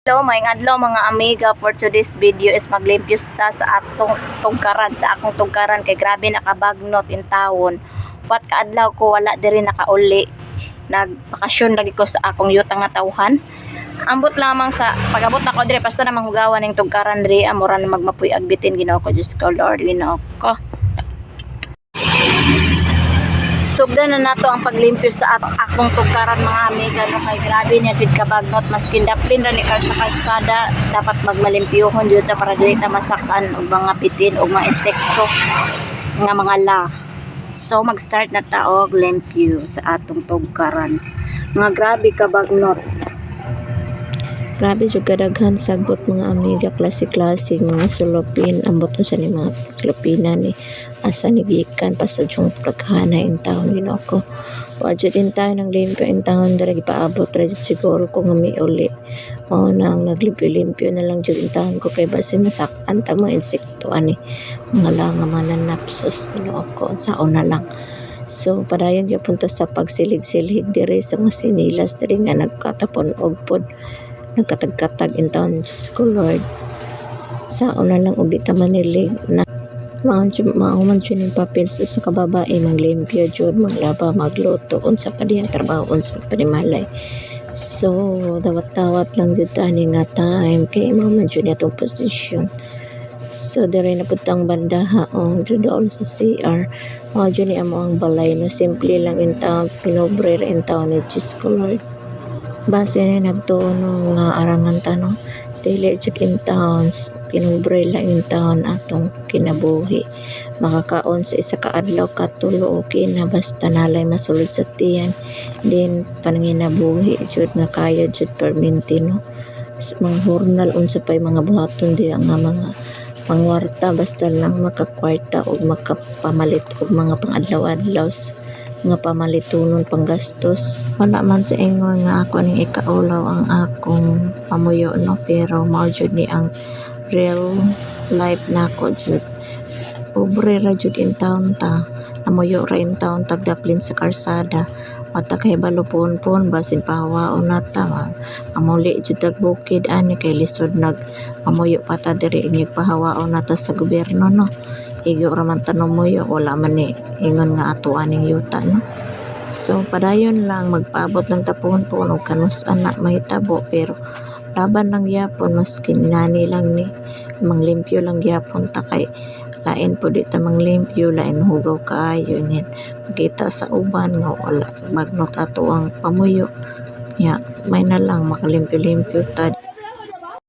Hello, maayong adlaw mga amiga. For today's video is maglimpyos ta sa atong tugkaran, sa akong tugkaran kay grabe nakabagnot in taon. Wat ka adlaw ko wala diri nakauli. Nagbakasyon lagi ko sa akong yutang nga tawhan. Ambot lamang sa pagabot na ko diri basta na manghugawan ning tugkaran diri amora na magmapuy agbitin Ginoo ko, Diyos ko Lord, Ginoo ko. Sugdan na nato ang paglimpyo sa akong tugkaran mga amiga, no, kay grabe niya jud kabagnot, maskin daplin ra ni sa kalsada dapat magmalimpyohon jud ta para dili ta masakan og mga bitin og mga insekto nga mga la. So mag-start na ta og limpyo sa atong tugkaran. Mga grabe kabagnot. Grabe jud kadaghan sagbot mga amiga, klase-klase mga sulopin, ambot sa ni mga sulopina ni asa ni gikan pa sa jung paghana in taon Ginoo ko. Wa jud din tayo nang limpyo in taon dira gipaabot ra jud siguro ko nga miuli. Mao nang naglimpyo-limpyo na lang jud in taon ko kay basi masakan ta mga insekto ani mga lang nga mananapsos Ginoo ko saon na lang. So padayon gyud punta sa pagsilig-silig diri sa mga sinilas diri nga nagkatapon og pod nagkatag-katag in taon, Diyos ko Lord. Saon na lang ubi ta manilig na mauman jud yung papel sa kababae, maglimpyo jud, maglaba, magluto, unsa pa diyang trabaho, unsa pa di malay. So dawat-dawat lang jud ani nga time kay mauman jud atong posisyon. So dire na pud tang bandaha on jud sa CR. Mao jud ni amo ang balay no, simple lang in town, pinobre in town ni Diyos ko Lord. Base na nagtuon nga arangan tanong dili jud in towns, pinubre lang in town atong kinabuhi. Makakaon sa isa ka adlaw katulo okay na basta nalay masulod sa tiyan. Then panginabuhi jud nga kaya jud perminti no. Mga hurnal unsa pay mga buhaton di nga mga pangwarta basta lang makakwarta o makapamalit og mga pangadlaw-adlaw nga pamalitunon panggastos. Wala man sa ingon nga ako ning ikaulaw ang akong pamuyo no, pero mao jud ni ang real life nako jud. Pobre ra jud in town ta, namuyo ra in town tagdaplin sa karsada. Wata kay balupon-pon basin pahawaon na ta. Amuli jud tagbukid ani kay lisod mamuyo pa ta diri ing pahawaon na ta sa gobyerno no. Igo raman tanong mo yun, wala man ni ingon nga ato aning yuta no. So padayon lang magpaabot lang tapon po og kanus anak mahitabo, pero laban lang gyapon maskin nani lang ni manglimpyo lang gyapon ta kay lain po di ta manglimpyo, lain hugaw kaayo nyen makita sa uban nga wala magnot ato ang pamuyo ya may na lang makalimpyo-limpyo ta.